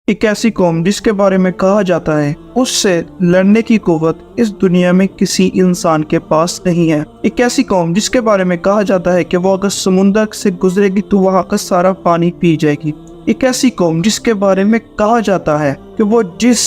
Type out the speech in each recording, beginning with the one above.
ایک ایسی قوم جس کے بارے میں کہا جاتا ہے اس سے لڑنے کی قوت اس دنیا میں کسی انسان کے پاس نہیں ہے۔ ایک ایسی قوم جس کے بارے میں کہا جاتا ہے کہ وہ اگر سمندر سے گزرے گی تو وہاں کا سارا پانی پی جائے گی۔ ایک ایسی قوم جس کے بارے میں کہا جاتا ہے کہ وہ جس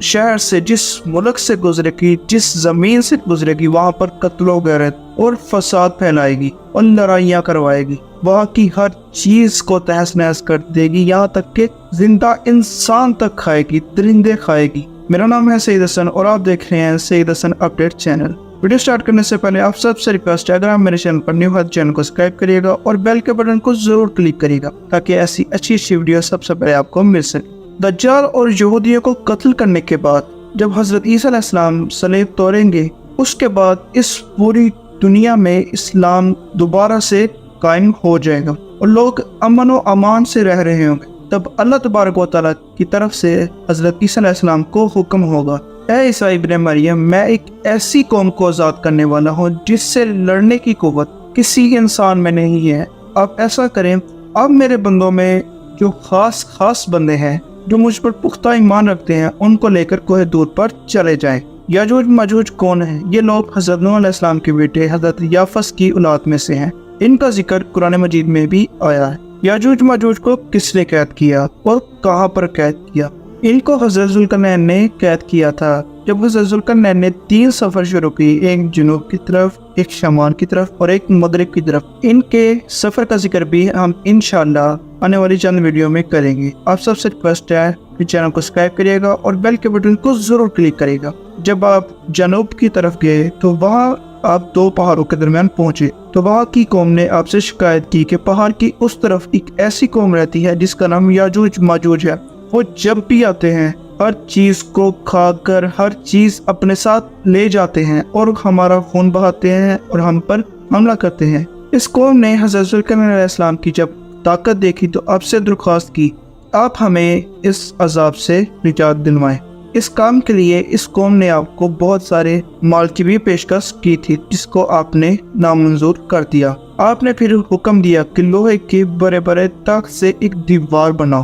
شہر سے، جس ملک سے گزرے گی، جس زمین سے گزرے گی، وہاں پر قتل و غارت اور فساد پھیلائے گی اور لڑائیاں کروائے گی، وہاں کی ہر چیز کو تہس نہس کر دے گی، یہاں تک کہ زندہ انسان تک کھائے گی، درندے کھائے گی۔ میرا نام ہے سید حسن اور آپ دیکھ رہے ہیں سید حسن اپڈیٹ چینل۔ ویڈیو سٹارٹ کرنے سے پہلے آپ سب سے ریکویسٹ ہے، اگر آپ میرے چینل پر نیو ہے تو چینل کو سبسکرائب کریے گا اور بیل کے بٹن کو ضرور کلک کریے گا تاکہ ایسی اچھی ویڈیو سب سے پہلے آپ کو مل سکے۔ دجال اور یہودیوں کو قتل کرنے کے بعد جب حضرت عیسیٰ علیہ السلام صلیب توڑیں گے، اس کے بعد اس پوری دنیا میں اسلام دوبارہ سے قائم ہو جائے گا اور لوگ امن و امان سے رہ رہے ہوں گے۔ تب اللہ تبارک و تعالیٰ کی طرف سے حضرت عیسیٰ علیہ السلام کو حکم ہوگا، اے عیسیٰ ابن مریم، میں ایک ایسی قوم کو آزاد کرنے والا ہوں جس سے لڑنے کی قوت کسی انسان میں نہیں ہے۔ آپ ایسا کریں، آپ میرے بندوں میں جو خاص بندے ہیں جو مجھ پر پختہ ایمان رکھتے ہیں ان کو لے کر کوہ دور پر چلے جائیں۔ یاجوج ماجوج کون ہیں؟ یہ لوگ حضرت نوح علیہ السلام کے بیٹے حضرت یافس کی اولاد میں سے ہیں۔ ان کا ذکر قرآن مجید میں بھی آیا ہے۔ یاجوج ماجوج کو کس نے قید کیا اور کہاں پر قید کیا؟ ان کو حضرت ذوالقرنین نے قید کیا تھا جب حضرت ذوالقرنین نے 3 سفر شروع کی، ایک جنوب کی طرف، ایک شمال کی طرف اور ایک مغرب کی طرف۔ ان کے سفر کا ذکر بھی ہم انشاءاللہ آنے والی چند ویڈیو میں کریں گے۔ آپ سب سے ریکویسٹ ہے کہ چینل کو سبسکرائب کریے گا اور بیل کے بٹن کو ضرور کلک کرے گا۔ جب آپ جنوب کی طرف گئے تو وہاں آپ 2 پہاڑوں کے درمیان پہنچے تو وہاں کی قوم نے آپ سے شکایت کی کہ پہاڑ کی اس طرف ایک ایسی قوم رہتی ہے جس کا نام یاجوج ماجوج ہے۔ وہ جب بھی آتے ہیں ہر چیز کو کھا کر ہر چیز اپنے ساتھ لے جاتے ہیں اور ہمارا خون بہاتے ہیں اور ہم پر حملہ کرتے ہیں۔ اس قوم نے حضرت ذوالقرنین علیہ السلام کی جب طاقت دیکھی تو آپ سے درخواست کی، آپ ہمیں اس عذاب سے نجات دلوائیں۔ اس کام کے لیے اس قوم نے آپ کو بہت سارے مال کی بھی پیشکش کی تھی جس کو آپ نے نامنظور کر دیا۔ آپ نے پھر حکم دیا کہ لوہے کے بڑے بڑے تخت سے ایک دیوار بناؤ۔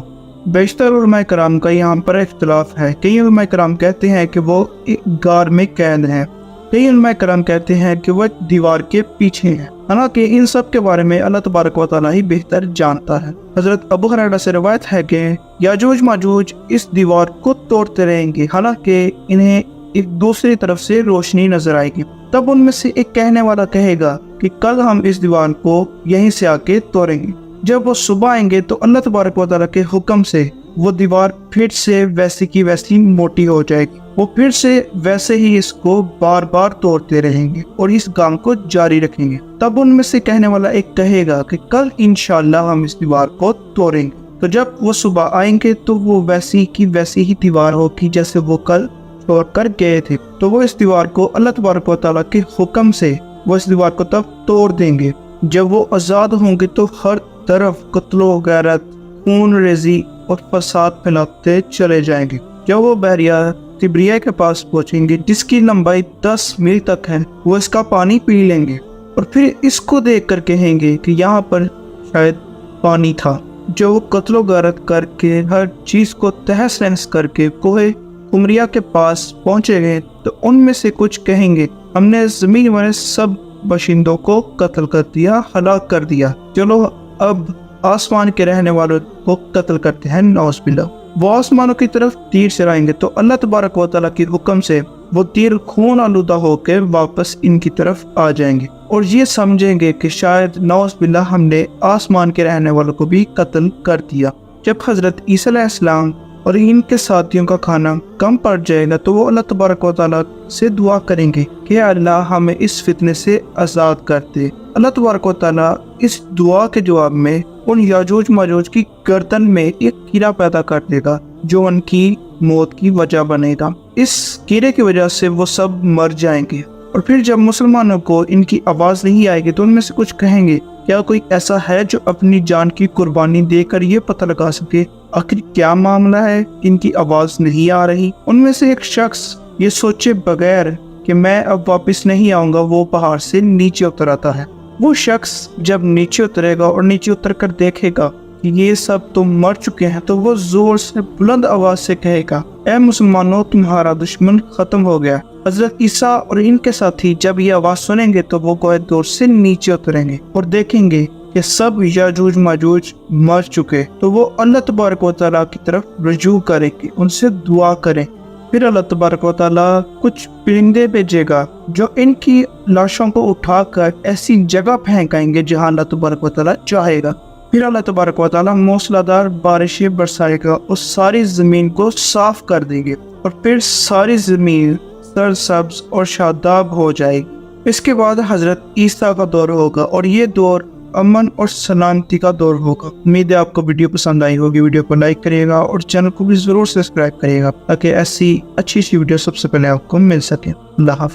بیشتر علماء کرام کا یہاں پر اختلاف ہے۔ کئی علماء کرام کہتے ہیں کہ وہ ایک غار میں قید ہیں، کئی علماء کرام کہتے ہیں کہ وہ دیوار کے پیچھے ہیں۔ حالانکہ ان سب کے بارے میں اللہ تبارک و تعالیٰ ہی بہتر جانتا ہے۔ حضرت ابو ہریرہ سے روایت ہے کہ یاجوج ماجوج اس دیوار کو توڑتے رہیں گے حالانکہ انہیں ایک دوسری طرف سے روشنی نظر آئے گی۔ تب ان میں سے ایک کہنے والا کہے گا کہ کل ہم اس دیوار کو یہیں سے آ کے توڑیں گے۔ جب وہ صبح آئیں گے تو اللہ تبارک و تعالیٰ کے حکم سے وہ دیوار پھر سے ویسی کی ویسی موٹی ہو جائے گی۔ وہ پھر سے ویسے ہی اس کو بار بار توڑتے رہیں گے اور اس کام کو جاری رکھیں گے۔ تب ان میں سے کہنے والا ایک کہے گا کہ کل انشاءاللہ ہم اس دیوار کو توڑیں گے۔ تو جب وہ صبح آئیں گے تو وہ ویسی کی ویسی ہی دیوار ہوگی جیسے وہ کل توڑ کر گئے تھے۔ تو وہ اس دیوار کو اللہ تبارک و تعالیٰ کے حکم سے وہ اس دیوار کو تب توڑ دیں گے۔ جب وہ آزاد ہوں گے تو ہر طرف قتل و غارت، خون ریزی اور فساد پھیلاتے چلے جائیں گے۔ جب وہ بحیرہ تبریہ کے پاس پہنچیں گے جس کی لمبائی 10 میل تک ہے، وہ اس کا پانی پی لیں گے اور پھر اس کو دیکھ کر کہیں گے کہ یہاں پر شاید پانی تھا۔ جو وہ قتل و غارت کر کے ہر چیز کو تہس نہس کر کے کوہ قمریہ کے پاس پہنچے گئے تو ان میں سے کچھ کہیں گے ہم نے زمین والے سب باشندوں کو قتل کر دیا، ہلاک کر دیا، چلو اب آسمان کے رہنے والوں کو قتل کرتے ہیں، نعوذ باللہ۔ وہ آسمانوں کی طرف تیر چلائیں گے تو اللہ تبارک و تعالیٰ کے حکم سے وہ تیر خون آلودہ ہو کے واپس ان کی طرف آ جائیں گے اور یہ سمجھیں گے کہ شاید نعوذ باللہ ہم نے آسمان کے رہنے والوں کو بھی قتل کر دیا۔ جب حضرت عیسیٰ علیہ السلام اور ان کے ساتھیوں کا کھانا کم پڑ جائے گا تو وہ اللہ تبارک و تعالیٰ سے دعا کریں گے کہ اللہ ہمیں اس فتنے سے آزاد کر دے۔ اللہ تبارک و تعالیٰ اس دعا کے جواب میں ان یاجوج ماجوج کی گردن میں ایک کیڑا پیدا کر دے گا جو ان کی موت کی وجہ بنے گا۔ اس کیڑے کی وجہ سے وہ سب مر جائیں گے اور پھر جب مسلمانوں کو ان کی آواز نہیں آئے گی تو ان میں سے کچھ کہیں گے کیا کوئی ایسا ہے جو اپنی جان کی قربانی دے کر یہ پتہ لگا سکے آخر کیا معاملہ ہے، ان کی آواز نہیں آ رہی۔ ان میں سے ایک شخص یہ سوچے بغیر کہ میں اب واپس نہیں آؤں گا وہ پہاڑ سے نیچے اتر آتا ہے۔ وہ شخص جب نیچے اترے گا اور نیچے اتر کر دیکھے گا کہ یہ سب تم مر چکے ہیں تو وہ زور سے بلند آواز سے کہے گا اے مسلمانوں تمہارا دشمن ختم ہو گیا۔ حضرت عیسیٰ اور ان کے ساتھی جب یہ آواز سنیں گے تو وہ گوہے دور سے نیچے اتریں گے اور دیکھیں گے کہ سب یاجوج ماجوج مر چکے، تو وہ اللہ تبارک و تعالیٰ کی طرف رجوع کریں گے، ان سے دعا کریں۔ پھر اللہ تبارک و تعالیٰ کچھ پرندے بھیجے گا جو ان کی لاشوں کو اٹھا کر ایسی جگہ پھینکائیں گے جہاں اللہ تبارک و تعالیٰ چاہے گا۔ پھر اللہ تبارک و تعالیٰ موسلادھار بارشیں برسائے گا اور ساری زمین کو صاف کر دیں گے، اور پھر ساری زمین سرسبز اور شاداب ہو جائے گی۔ اس کے بعد حضرت عیسیٰ کا دور ہوگا اور یہ دور امن اور سلامتی کا دور ہوگا۔ امید ہے آپ کو ویڈیو پسند آئی ہوگی۔ ویڈیو کو لائک کریے گا اور چینل کو بھی ضرور سبسکرائب کریے گا تاکہ ایسی اچھی ویڈیو سب سے پہلے آپ کو مل سکے۔ اللہ حافظ۔